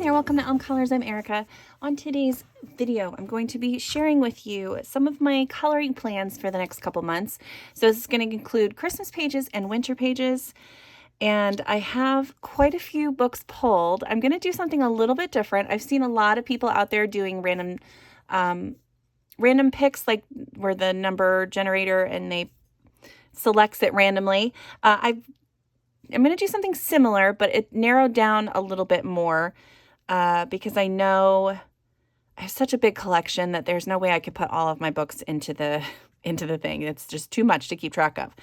there, welcome to Elm Colors. I'm Erica. On today's video, I'm going to be sharing with you some of my coloring plans for the next couple months. So this is going to include Christmas pages and winter pages, and I have quite a few books pulled. I'm going to do something a little bit different. I've seen a lot of people out there doing random picks, like where the number generator and they selects it randomly. I'm going to do something similar, but it narrowed down a little bit more because I know I have such a big collection that there's no way I could put all of my books into the thing. It's just too much to keep track of.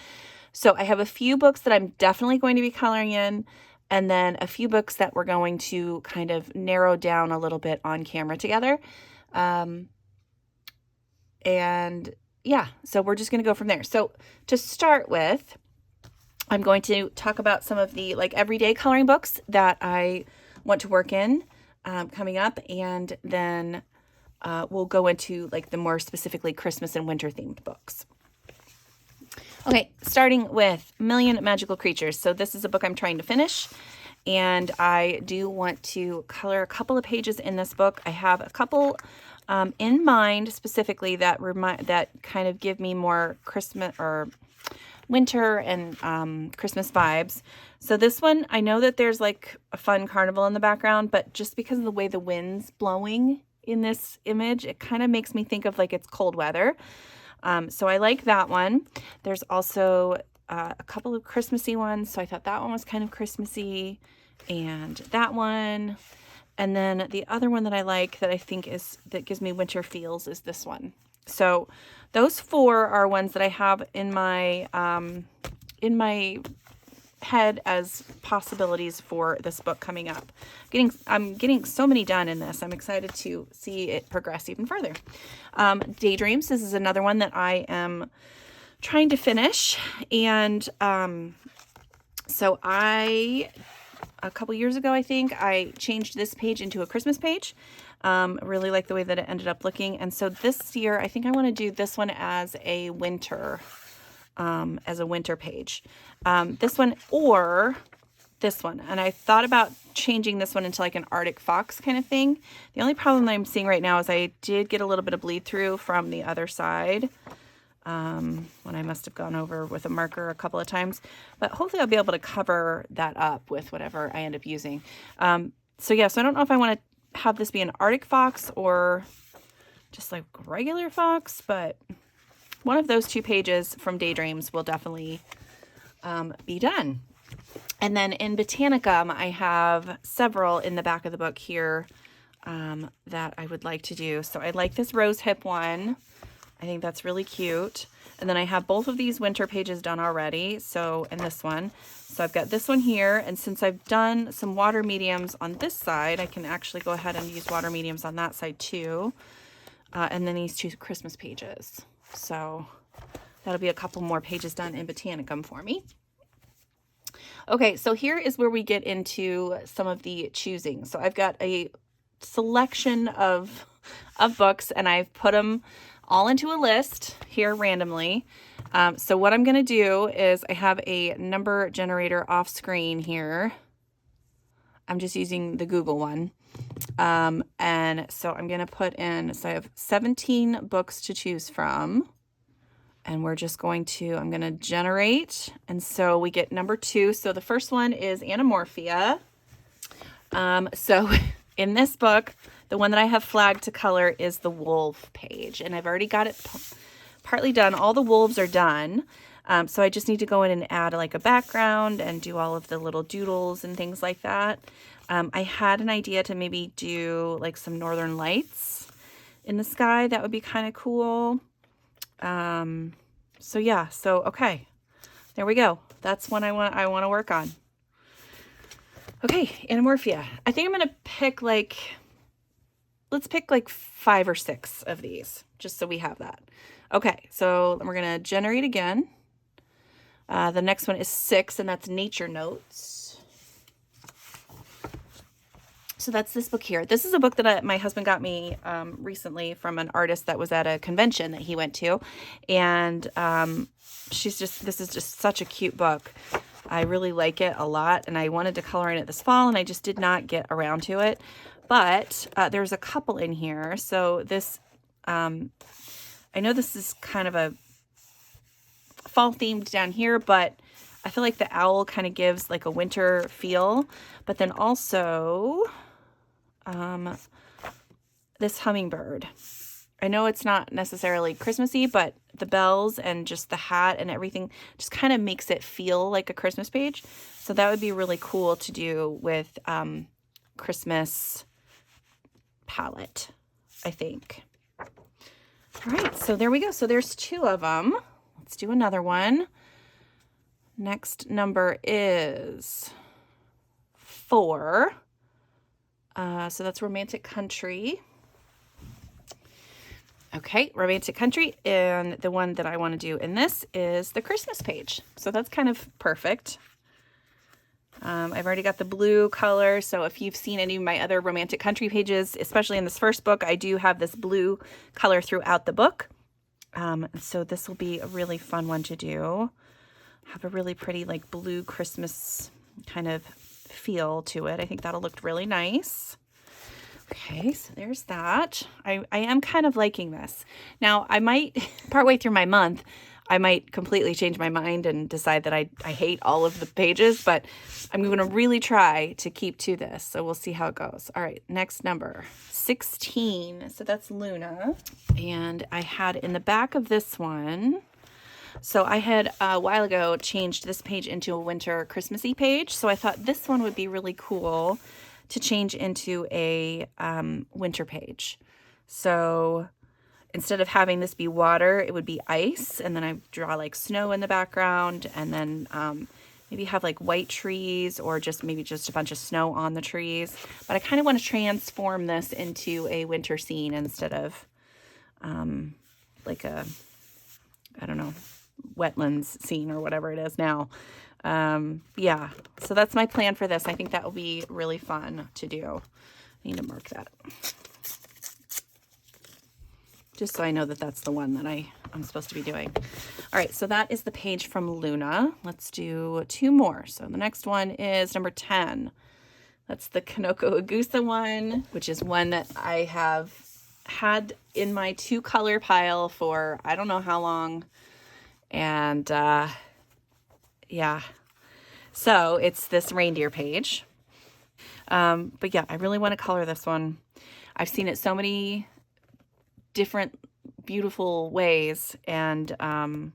So I have a few books that I'm definitely going to be coloring in, and then a few books that we're going to kind of narrow down a little bit on camera together. And yeah, so we're just going to go from there. So to start with, I'm going to talk about some of the everyday coloring books that I want to work in coming up, and then we'll go into the more specifically Christmas and winter themed books. Okay, starting with Million Magical Creatures. So this is a book I'm trying to finish, and I do want to color a couple of pages in this book. I have a couple in mind specifically that kind of give me more Christmas or winter and Christmas vibes. So this one, I know that there's a fun carnival in the background, but just because of the way the wind's blowing in this image, it kind of makes me think of it's cold weather. So I like that one. There's also a couple of Christmassy ones, so I thought that one was kind of Christmassy, and that one. And then the other one that I like that I think that gives me winter feels is this one. So those four are ones that I have in my head as possibilities for this book coming up. I'm getting so many done in this. I'm excited to see it progress even further. Daydreams. This is another one that I am trying to finish, and so a couple years ago, I think I changed this page into a Christmas page. Really like the way that it ended up looking. And so this year, I think I want to do this one as a winter page. This one or this one. And I thought about changing this one into an Arctic fox kind of thing. The only problem that I'm seeing right now is I did get a little bit of bleed through from the other side. When I must have gone over with a marker a couple of times, but hopefully I'll be able to cover that up with whatever I end up using. So I don't know if I want to have this be an Arctic fox or just regular fox, but one of those two pages from Daydreams will definitely be done. And then in Botanicum, I have several in the back of the book here that I would like to do. So I like this rose hip one. I think that's really cute. And then I have both of these winter pages done already. And this one. So I've got this one here. And since I've done some water mediums on this side, I can actually go ahead and use water mediums on that side too. And then these two Christmas pages. So that'll be a couple more pages done in Botanicum for me. Okay, so here is where we get into some of the choosing. So I've got a selection of books, and I've put them all into a list here randomly. So what I'm going to do is I have a number generator off screen here. I'm just using the Google one. And so I'm going to put in, so I have 17 books to choose from, and I'm going to generate. And so we get number 2. So the first one is Animorphia. So in this book, the one that I have flagged to color is the wolf page, and I've already got it partly done. All the wolves are done. So I just need to go in and add a background and do all of the little doodles and things like that. I had an idea to maybe do some northern lights in the sky. That would be kind of cool. Okay, there we go. That's one I want to work on. Okay, Animorphia. I think I'm going to pick let's pick 5 or 6 of these, just so we have that. Okay, so we're going to generate again. The next one is 6, and that's Nature Notes. So that's this book here. This is a book that my husband got me recently from an artist that was at a convention that he went to. And this is just such a cute book. I really like it a lot, and I wanted to color in it this fall, and I just did not get around to it. But there's a couple in here. So this, I know this is kind of a fall themed down here, but I feel like the owl kind of gives like a winter feel. But then also this hummingbird. I know it's not necessarily Christmassy, but the bells and just the hat and everything just kind of makes it feel like a Christmas page. So that would be really cool to do with Christmas palette, I think. All right, so there we go. So there's 2 of them. Let's do another one. Next number is 4. So that's Romantic Country. Okay, Romantic Country, and the one that I want to do in this is the Christmas page. So that's kind of perfect. I've already got the blue color, so if you've seen any of my other Romantic Country pages, especially in this first book, I do have this blue color throughout the book. So this will be a really fun one to do. Have a really pretty like blue Christmas kind of feel to it. I think that'll look really nice. Okay, so there's that. I am kind of liking this. Now, I might, partway through my month, I might completely change my mind and decide that I hate all of the pages, but I'm going to really try to keep to this. So we'll see how it goes. All right, next number, 16. So that's Luna. And I had in the back of this one, so I had a while ago changed this page into a winter Christmassy page. So I thought this one would be really cool to change into a winter page. So instead of having this be water, it would be ice. And then I draw like snow in the background, and then maybe have like white trees, or maybe just a bunch of snow on the trees. But I kind of want to transform this into a winter scene instead of like a, I don't know, wetlands scene or whatever it is now. Yeah, so that's my plan for this. I think that will be really fun to do. I need to mark that, just so I know that that's the one that I'm supposed to be doing. All right, so that is the page from Luna. Let's do 2 more. So the next one is number 10. That's the Koko Ausa one, which is one that I have had in my 2 color pile for I don't know how long. And yeah, so it's this reindeer page. But yeah, I really want to color this one. I've seen it so many different beautiful ways, and I'm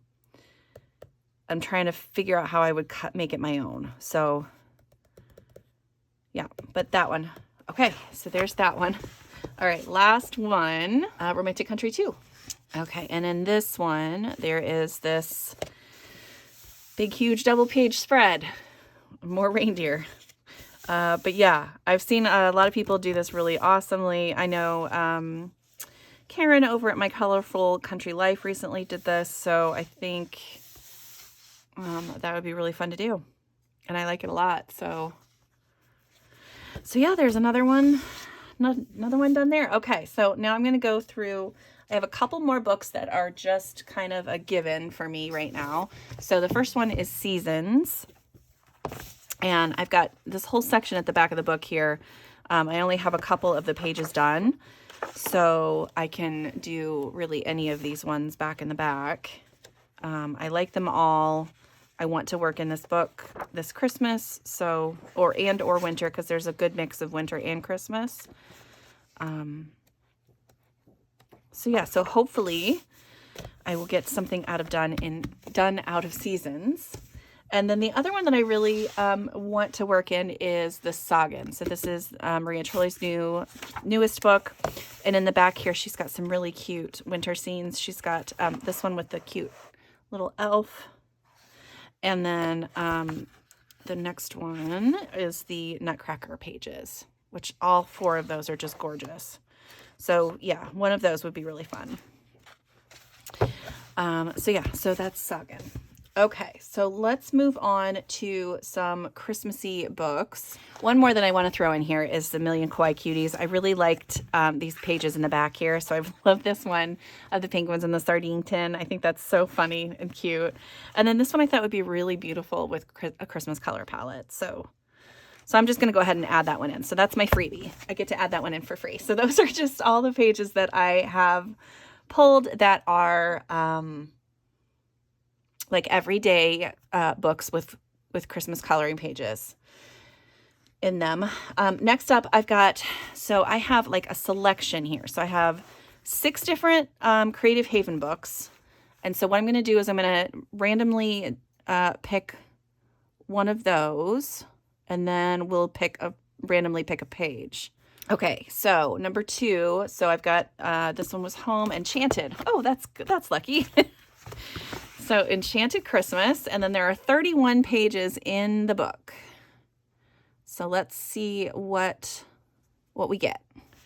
trying to figure out how I would make it my own. So yeah, but that one. Okay, so there's that one. All right, last one, Romantic Country 2. Okay, and in this one, there is this big, huge double page spread. More reindeer. But yeah, I've seen a lot of people do this really awesomely. I know Karen over at My Colorful Country Life recently did this, so I think that would be really fun to do. And I like it a lot, so yeah, there's another one. Another one done there. Okay, so now I'm going to go through. I have a couple more books that are just kind of a given for me right now. So the first one is Seasons. And I've got this whole section at the back of the book here. I only have a couple of the pages done, so I can do really any of these ones back in the back. I like them all. I want to work in this book this Christmas, so or winter, because there's a good mix of winter and Christmas. So yeah, so hopefully I will get something done out of Seasons. And then the other one that I really want to work in is the Sagan. So this is Maria Trolley's newest book. And in the back here, she's got some really cute winter scenes. She's got this one with the cute little elf. And then the next one is the Nutcracker pages, which all 4 of those are just gorgeous. So yeah, one of those would be really fun. So yeah, so that's Sagan. Okay, so let's move on to some Christmassy books. One more that I want to throw in here is the Million Kawaii Cuties. I really liked these pages in the back here, so I love this one of the penguins in the sardine tin. I think that's so funny and cute. And then this one I thought would be really beautiful with a Christmas color palette. So So I'm just going to go ahead and add that one in. So that's my freebie. I get to add that one in for free. So those are just all the pages that I have pulled that are like everyday books with Christmas coloring pages in them. Next up, I've got, so I have like a selection here. So I have 6 different Creative Haven books. And so what I'm going to do is I'm going to randomly pick one of those, and then we'll randomly pick a page. Okay, so number 2. So I've got this one was Home Enchanted. Oh, that's lucky. So Enchanted Christmas, and then there are 31 pages in the book. So let's see what we get.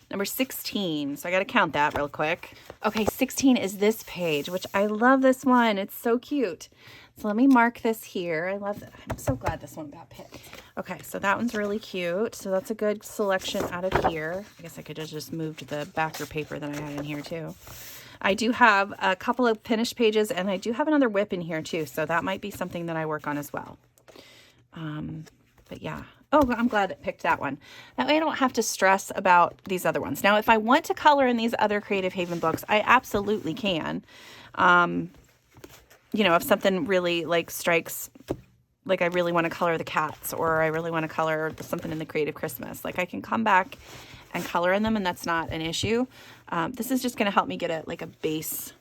Number 16. So I got to count that real quick. Okay, 16 is this page, which I love this one. It's so cute. So let me mark this here. I love that. I'm so glad this one got picked. Okay, so that one's really cute. So that's a good selection out of here. I guess I could have just moved the backer paper that I had in here too. I do have a couple of finished pages, and I do have another whip in here too. So that might be something that I work on as well. But yeah. Oh, I'm glad it picked that one. That way I don't have to stress about these other ones. Now, if I want to color in these other Creative Haven books, I absolutely can. You know, if something really like strikes, like I really want to color the cats, or I really want to color something in the Creative Christmas, like I can come back and color in them, and that's not an issue. This is just going to help me get a base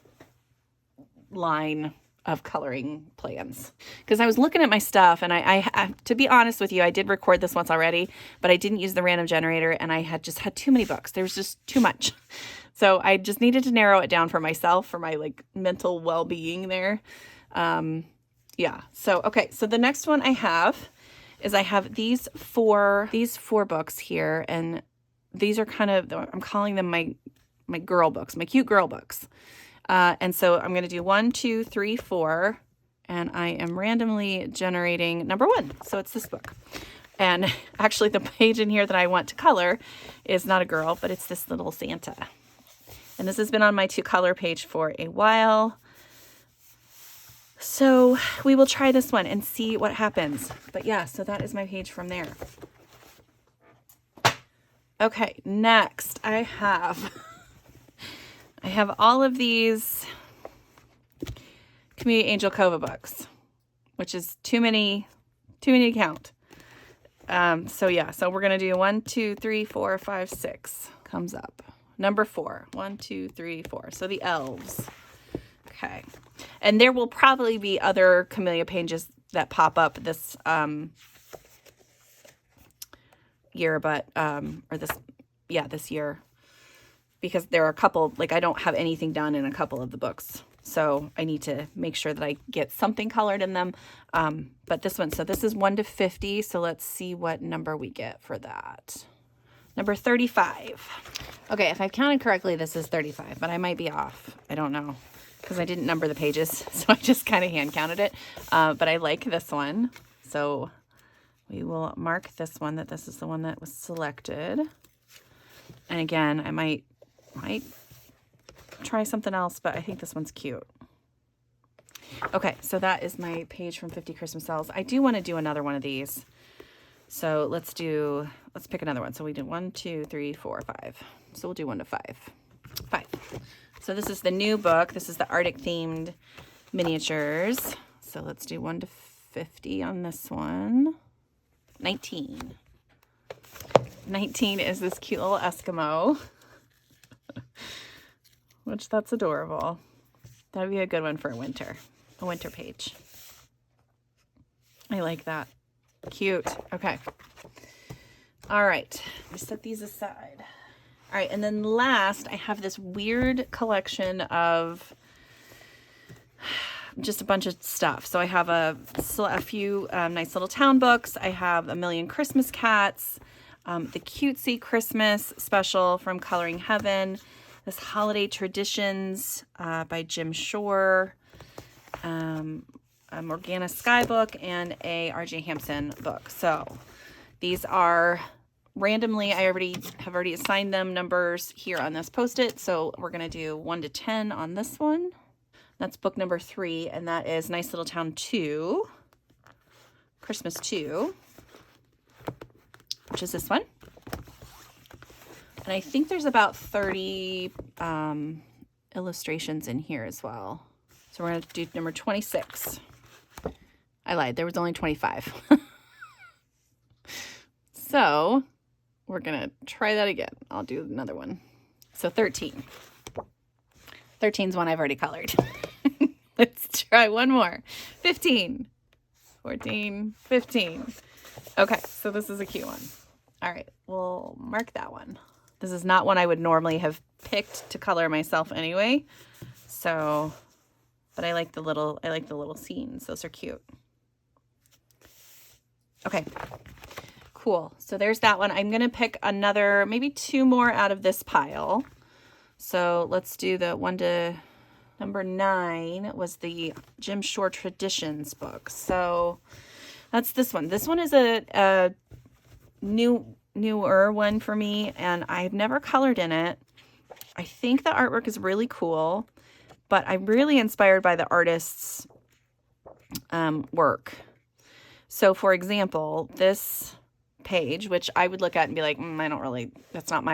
line of coloring plans, because I was looking at my stuff, and I to be honest with you, I did record this once already, but I didn't use the random generator, and I had too many books. There was just too much. So I just needed to narrow it down for myself, for my like mental well-being there. Yeah. So, okay. So the next one I have is I have these four books here, and these are kind of, I'm calling them my girl books, my cute girl books. And so I'm going to do 1, 2, 3, 4, and I am randomly generating number 1. So it's this book. And actually the page in here that I want to color is not a girl, but it's this little Santa. And this has been on my to color page for a while. So we will try this one and see what happens. But yeah, so that is my page from there. Okay, next I have all of these Community Angelkova books, which is too many to count. So yeah, so we're going to do 1, 2, 3, 4, 5, 6 comes up. Number 4, 1, 2, 3, 4. So the elves. Okay. And there will probably be other Camellia pages that pop up this year, but this year, because there are a couple, like I don't have anything done in a couple of the books, so I need to make sure that I get something colored in them. But this one, so this is 1 to 50, so let's see what number we get for that. Number 35. Okay, if I've counted correctly, this is 35, but I might be off. I don't know, because I didn't number the pages, so I just kind of hand counted it. But I like this one, so we will mark this one, that this is the one that was selected. And again, I might try something else, but I think this one's cute. Okay, so that is my page from 50 Christmas Elves. I do want to do another one of these. So let's pick another one. So we did 1, 2, 3, 4, 5. So we'll do 1 to 5. 5. So this is the new book. This is the Arctic themed miniatures. So let's do 1 to 50 on this one. 19. 19 is this cute little Eskimo, which that's adorable. That'd be a good one for a winter page. I like that. Cute. Okay. All right. Let me set these aside. All right. And then last, I have this weird collection of just a bunch of stuff. So I have a few nice little town books. I have A Million Christmas Cats, the Cutesy Christmas special from Coloring Heaven, this Holiday Traditions by Jim Shore, a Morgana Sky book, and a R.J. Hampson book. So these are randomly, I have already assigned them numbers here on this post-it. So we're going to do 1 to 10 on this one. That's book number 3, and that is Nice Little Town 2, Christmas 2. which is this one. And I think there's about 30 illustrations in here as well. So we're going to do number 26. I lied. There was only 25. So we're going to try that again. I'll do another one. So 13. 13 is one I've already colored. Let's try one more. 15, 14, 15. Okay, so this is a cute one. All right, we'll mark that one. This is not one I would normally have picked to color myself anyway. So, but I like the little scenes. Those are cute. Okay, cool. So there's that one. I'm going to pick another, maybe 2 more out of this pile. So let's do the one to number 9 was the Jim Shore Traditions book. So that's this one. This one is a newer one for me, and I've never colored in it. I think the artwork is really cool, but I'm really inspired by the artist's work. So for example, this page, which I would look at and be like, I don't really, that's not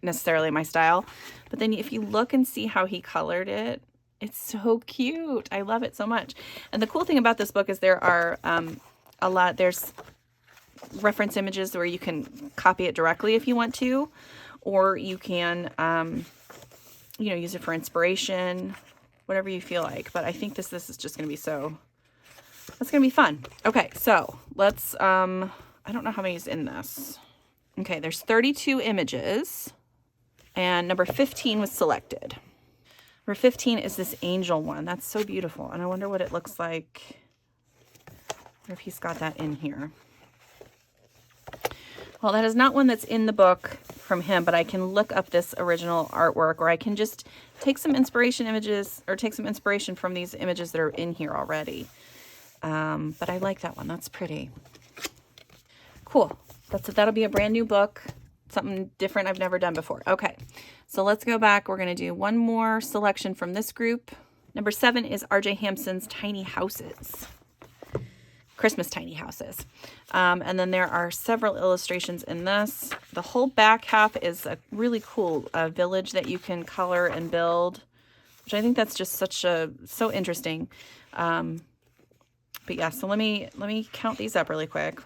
necessarily my style. But then if you look and see how he colored it, it's so cute. I love it so much. And the cool thing about this book is there are there's reference images where you can copy it directly if you want to, or you can, use it for inspiration, whatever you feel like. But I think this is just going to be that's going to be fun. Okay, so let's, I don't know how many is in this. Okay, there's 32 images, and number 15 was selected. Number 15 is this angel one. That's so beautiful, and I wonder what it looks like. I wonder if he's got that in here. Well, that is not one that's in the book from him, but I can look up this original artwork, or I can just take some inspiration images, or take some inspiration from these images that are in here already. But I like that one. That's pretty. Cool. That'll be a brand new book. Something different I've never done before. Okay, so let's go back. We're going to do one more selection from this group. Number 7 is R.J. Hampson's Tiny Houses. Christmas tiny houses. And then there are several illustrations in this. The whole back half is a really cool village that you can color and build, which I think that's just so interesting. But yeah, so let me count these up really quick.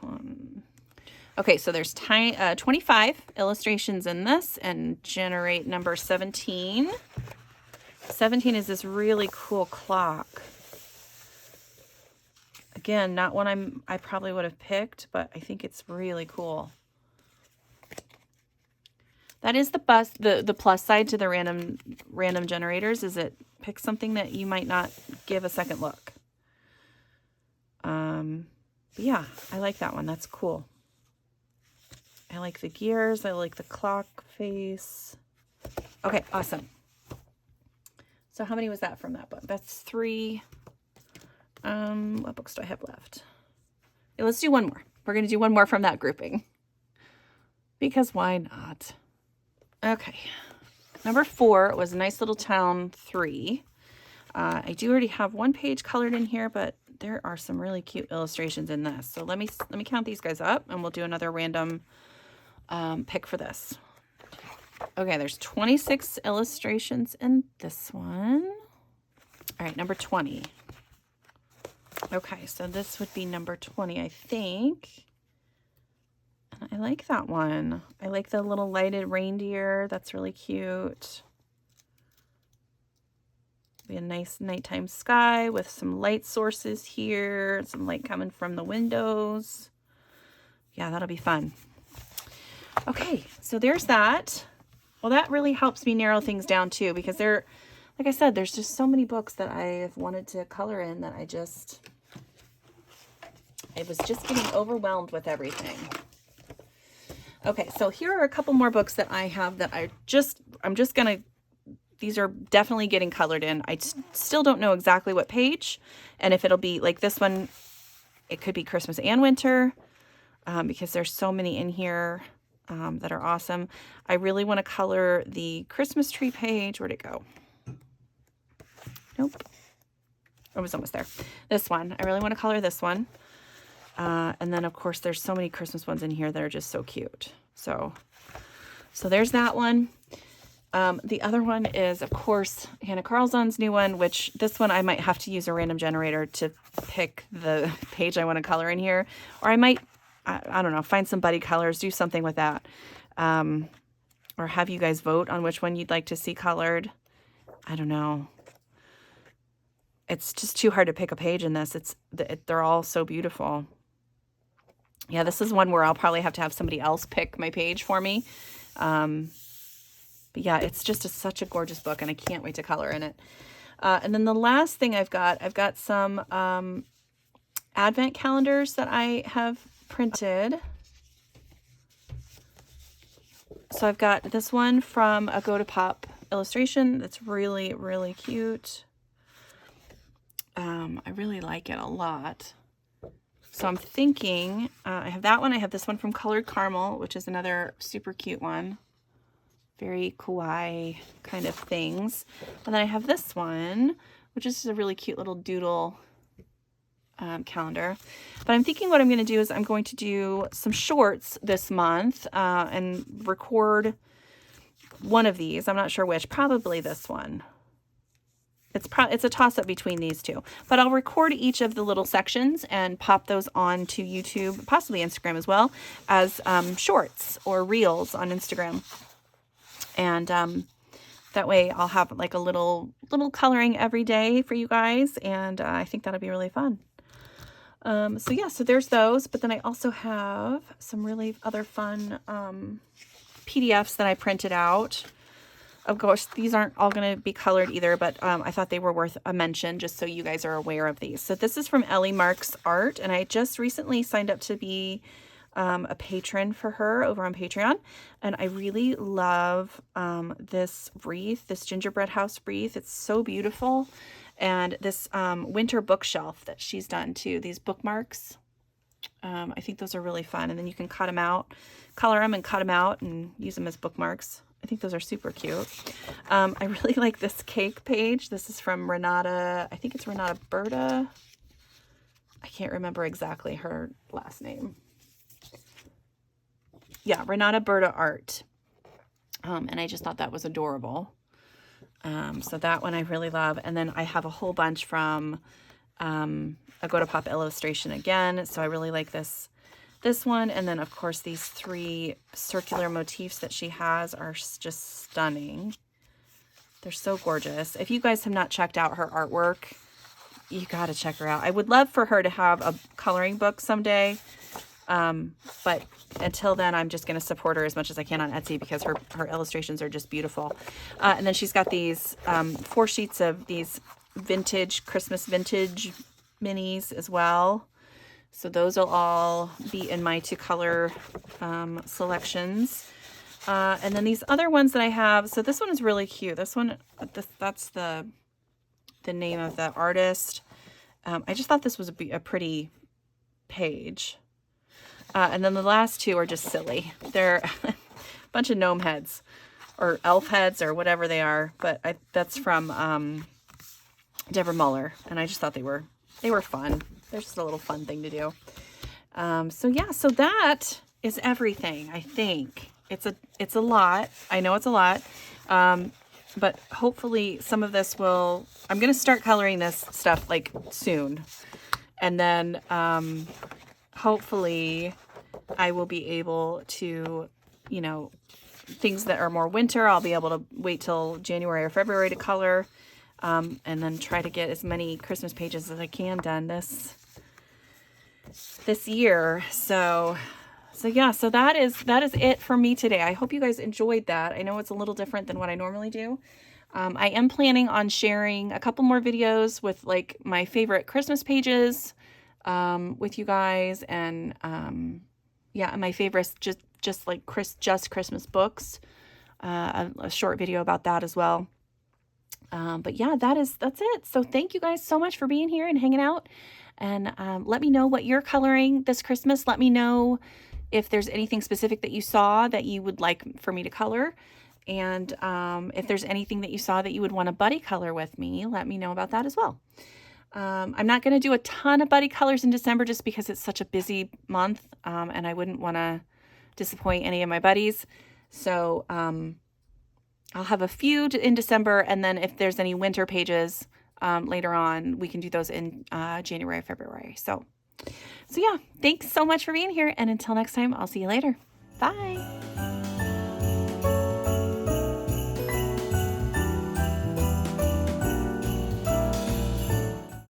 Okay, so there's 25 illustrations in this, and generate number 17. 17 is this really cool clock. Again, not one I probably would have picked, but I think it's really cool. That is the plus side to the random generators, is it picks something that you might not give a second look. But yeah, I like that one. That's cool. I like the gears. I like the clock face. Okay, awesome. So how many was that from that book? That's 3. What books do I have left? Yeah, let's do one more. We're going to do one more from that grouping, because why not? Okay. Number 4 was Nice Little Town 3. I do already have one page colored in here, but there are some really cute illustrations in this. So let me count these guys up, and we'll do another random pick for this. Okay, there's 26 illustrations in this one. All right, number 20. Okay, so this would be number 20, I think. And I like that one. I like the little lighted reindeer. That's really cute. Be a nice nighttime sky with some light sources here, some light coming from the windows. Yeah, that'll be fun. Okay, so there's that. Well, that really helps me narrow things down too, because like I said, there's just so many books that I've wanted to color in that I was just getting overwhelmed with everything. Okay, so here are a couple more books that I have that these are definitely getting colored in. I still don't know exactly what page, and if it'll be like this one, it could be Christmas and winter, because there's so many in here that are awesome. I really want to color the Christmas tree page. Where'd it go? Nope. I was almost there. This one. I really want to color this one. And then of course there's so many Christmas ones in here that are just so cute. So there's that one. The other one is, of course, Hannah Carlson's new one, which this one I might have to use a random generator to pick the page I want to color in here. Or I might, I don't know, find some buddy colors, do something with that. Or have you guys vote on which one you'd like to see colored. I don't know. It's just too hard to pick a page in this. They're all so beautiful. Yeah, this is one where I'll probably have to have somebody else pick my page for me. But yeah, it's just such a gorgeous book, and I can't wait to color in it. And then the last thing I've got some advent calendars that I have printed. So I've got this one from a Go to Pop illustration that's really, really cute. I really like it a lot. So I'm thinking, I have that one. I have this one from Colored Caramel, which is another super cute one. Very kawaii kind of things. And then I have this one, which is a really cute little doodle calendar. But I'm thinking what I'm going to do is I'm going to do some shorts this month and record one of these. I'm not sure which. Probably this one. It's a toss-up between these two. But I'll record each of the little sections and pop those onto YouTube, possibly Instagram as well, as shorts or reels on Instagram. And that way I'll have like a little coloring every day for you guys. And I think that'll be really fun. So yeah, so there's those. But then I also have some really other fun PDFs that I printed out. Of course, these aren't all going to be colored either, but I thought they were worth a mention just so you guys are aware of these. So this is from Ellie Mark's art, and I just recently signed up to be a patron for her over on Patreon, and I really love this wreath, this gingerbread house wreath. It's so beautiful, and this winter bookshelf that she's done too. These bookmarks, I think those are really fun, and then you can cut them out, color them and cut them out and use them as bookmarks. I think those are super cute. I really like this cake page. This is from Renata. I think it's Renata Berta. I can't remember exactly her last name. Yeah, Renata Berta Art. And I just thought that was adorable. So that one I really love. And then I have a whole bunch from a Go to Pop illustration again. So I really like this one. And then, of course, these 3 circular motifs that she has are just stunning. They're so gorgeous. If you guys have not checked out her artwork, you got to check her out. I would love for her to have a coloring book someday. But until then, I'm just going to support her as much as I can on Etsy because her illustrations are just beautiful. And then she's got these 4 sheets of these Christmas vintage minis as well. So those will all be in my to color selections. And then these other ones that I have. So this one is really cute. This one, that's the name of the artist. I just thought this was a pretty page. And then the last 2 are just silly. They're a bunch of gnome heads or elf heads or whatever they are. But that's from Deborah Muller. And I just thought they were fun. They're just a little fun thing to do. So yeah, so that is everything. I think it's a lot. I know it's a lot. But hopefully some of this I'm going to start coloring this stuff like soon. And then, hopefully I will be able to, things that are more winter, I'll be able to wait till January or February to color. And then try to get as many Christmas pages as I can done this year. So yeah, so that is it for me today. I hope you guys enjoyed that. I know it's a little different than what I normally do. I am planning on sharing a couple more videos with like my favorite Christmas pages with you guys, and yeah, my favorites, just like Christmas books. A short video about that as well. But yeah, that's it. So thank you guys so much for being here and hanging out. And let me know what you're coloring this Christmas. Let me know if there's anything specific that you saw that you would like for me to color. And if there's anything that you saw that you would want to buddy color with me, let me know about that as well. I'm not going to do a ton of buddy colors in December just because it's such a busy month, and I wouldn't want to disappoint any of my buddies. So I'll have a few in December, and then if there's any winter pages later on, we can do those in January, February. So yeah, thanks so much for being here, and until next time, I'll see you later. Bye.